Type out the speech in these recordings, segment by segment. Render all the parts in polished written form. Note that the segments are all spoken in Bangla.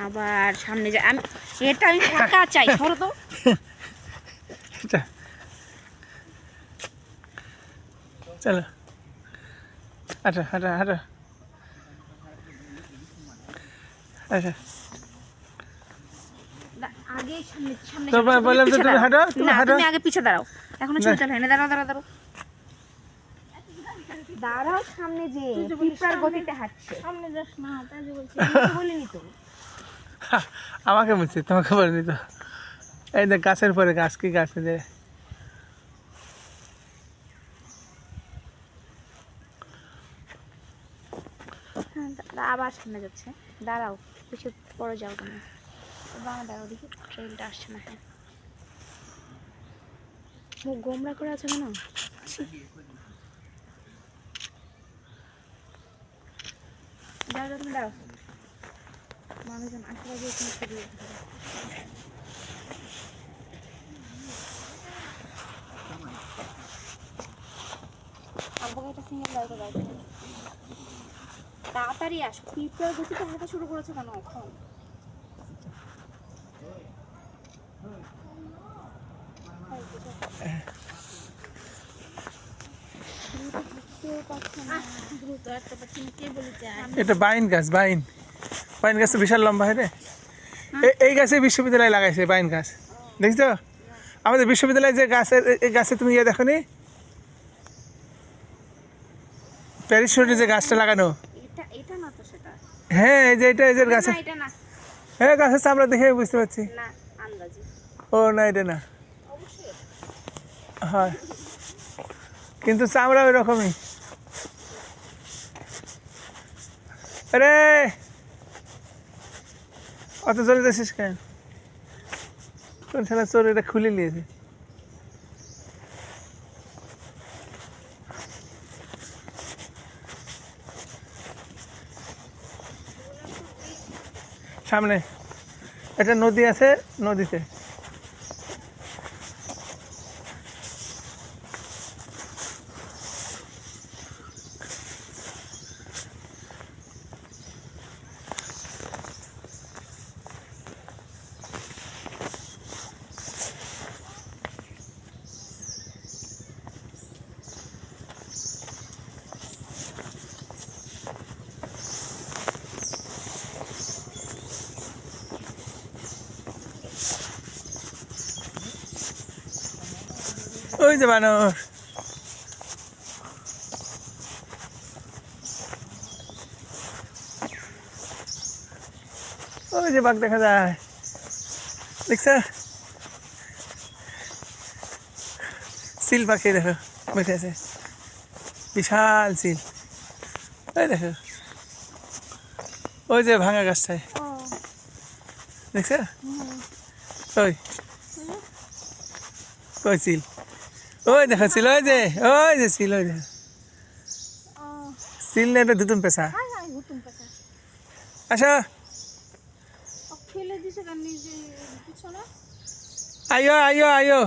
আবার সামনে যা আমি এটা আমি ফাঁকা চাই সরো তো চলো আচ্ছা হাঁটা হাঁটা আচ্ছা আগে সামনে সামনে তো বললাম যে তুমি হাঁটো তুমি হাঁটো তুমি আগে পিছে দাঁড়াও এখনো ছবি তোলা হয়নি দাঁড়াও দাঁড়াও দাঁড়াও দাঁড়াও সামনে যে পিঁপড়ার গতিতে হাঁটছে সামনে যাস না তাই যে বলছি বলিনি তো আমাকে বলছি তোমাকে বলিনি তো এই দেখ গাছের পরে গাছ কি গাছ যে আবার সামনে যাচ্ছে দাঁড়াও কিছু পরে যাও তুমি বাবা দাঁড়াও দেখি ট্রেনটা আসছে না হ্যাঁ মুখ গোমরা করে আছে কেন দাঁড়াও তুমি দাঁড়াও মানুষজন আশেপাশে তুমি ছবি আব্বুকে একটা সিঙ্গেল দাও তো দাও তাড়াতাড়ি আসো পিঁপড়ার গতিতে হাঁটা শুরু করেছো কেন এখন এটা বাইন গাছ বাইন বাইন গাছ তো বিশাল লম্বা হয় রে এই গাছে বিশ্ববিদ্যালয় লাগাইছে বাইন গাছ দেখছো আমাদের বিশ্ববিদ্যালয়ে যে গাছের এই গাছে তুমি ইয়ে দেখো নি প্যারিস রোডে যে গাছটা লাগানো হ্যাঁ এই যে এটা এই যে গাছে হ্যাঁ গাছের চামড়া দেখে বুঝতে পারছি ও না এটা না হয় কিন্তু চামড়া ওই রকমই আরে অত চলে যাচ্ছিস কেন কোন খেলা চোর এটা খুলে নিয়েছে সামনে একটা নদী আছে নদীতে ওই যে বানর ওই যে বাঘ দেখা যায় দেখছ সিল পাখি দেখো বেঁচে আছে বিশাল সিল ওই দেখো ওই যে ভাঙা গাছটায় দেখছ ওই ওই সিল ওই দেখো সিল ওই যে সিল ওই দেখো সিল না এটা দুতুম পেশা আচ্ছা আইও আইও আইও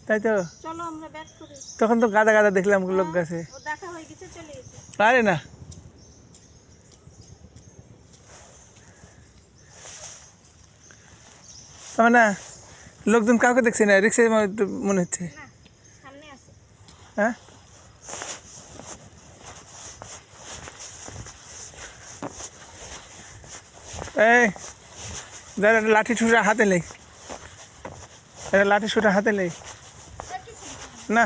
তাই তো চলো আমরা ব্যাক করি তখন তো গাদা গাদা দেখলাম লোক গাছে দেখা হয়ে গেছে চলে গেছে আরে না না লোকজন কাউকে দেখছি না রিক্সায় মনে হচ্ছে হ্যাঁ এই দাঁড়া লাঠি ছুটা হাতে নেই এটা লাঠি ছুটা হাতে নেই না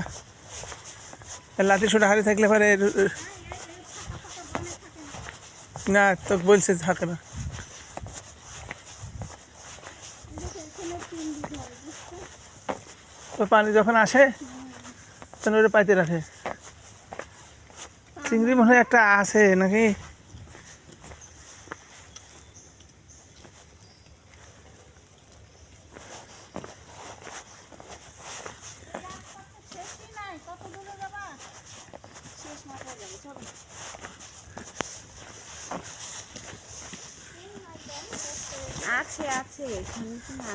লাঠি ছুটা হাতে থাকলে পরে না তো বলছে থাকে না তো পানি যখন আসে তখন ওটা পাইতে রাখে চিংড়ি মনে হয় একটা আছে নাকি আছে আছে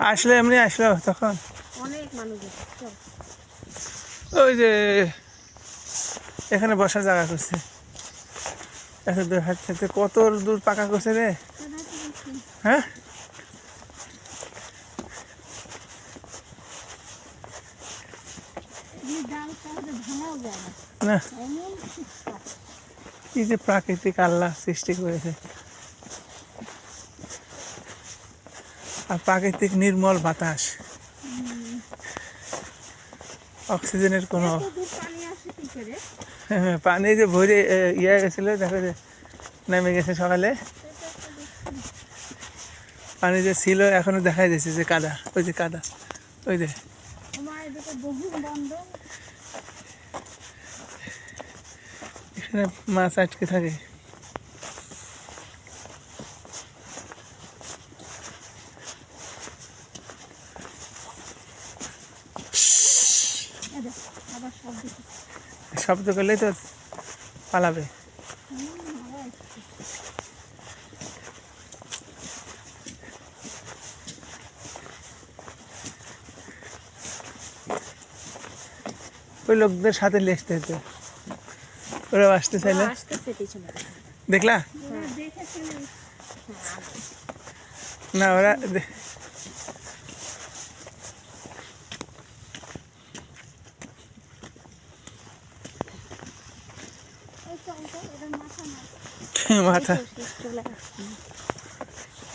আসলে এমনি আসলো তখন অনেক মানুষ ওই যে এখানে বসার জায়গা করছে এত দূর হাঁটতে কত দূর পাকা করছে রে। হ্যাঁ না, কি যে প্রাকৃতিক আল্লাহ সৃষ্টি করেছে, আর প্রাকৃতিক নির্মল বাতাস, অক্সিজেনের কোনো পানি যে ভরে ইয়ে গেছিল, দেখো যে নেমে গেছে সকালে, পানি যে ছিল এখনো দেখাই দিচ্ছে যে কাদা, ওই যে কাদা, ওই যে এখানে মাছ আটকে থাকে। শব্দ করলেই তো পালাবে। ওই লোকদের সাথে লেখতে হতো, ওরা আসতে চাইলে। দেখলা না ওরা মাথা,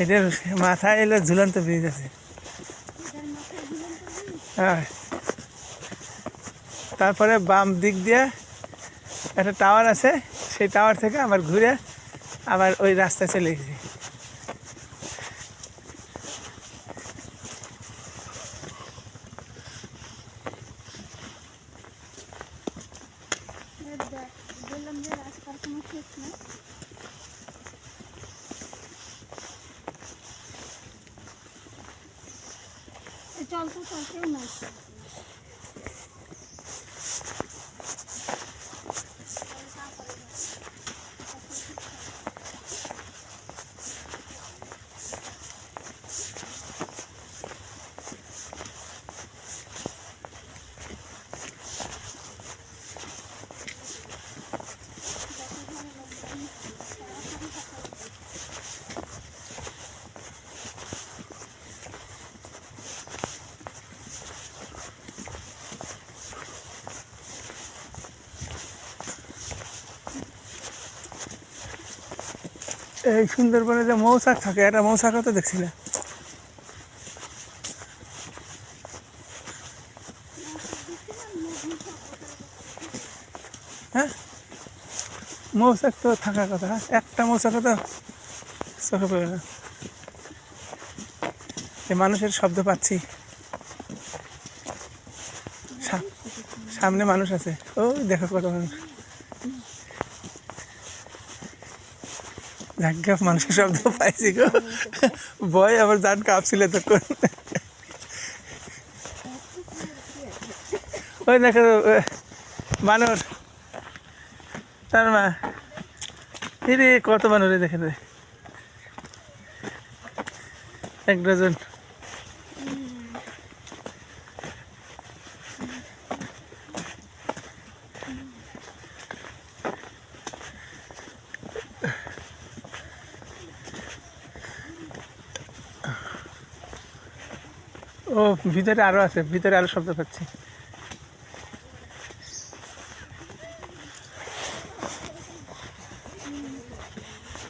এটার মাথায় এলো ঝুলন্ত ব্রিজ আছে। হ্যাঁ, তারপরে বাম দিক দিয়ে একটা টাওয়ার আছে, সেই টাওয়ার থেকে আবার ঘুরে আবার ওই রাস্তায় চলে গেছি। এই সুন্দরবনে যে মৌচাক থাকে, একটা মৌচাকও তো দেখছি না। হ্যাঁ, মৌচাক তো থাকার কথা, একটা মৌচাকও তো চোখে পড়ে না। এই মানুষের শব্দ পাচ্ছি, সামনে মানুষ আছে, ও দেখো কত মানুষ। যাজ্ঞা মানুষের শব্দ পাইছি গো, ভয় আবার জান কাঁপছিল তখন। ওই দেখো বানর, তার মা, রে কত বানরে দেখে রে, এক ডজন। ও ভিতরে আরো আছে, ভিতরে আরো শব্দ পাচ্ছি।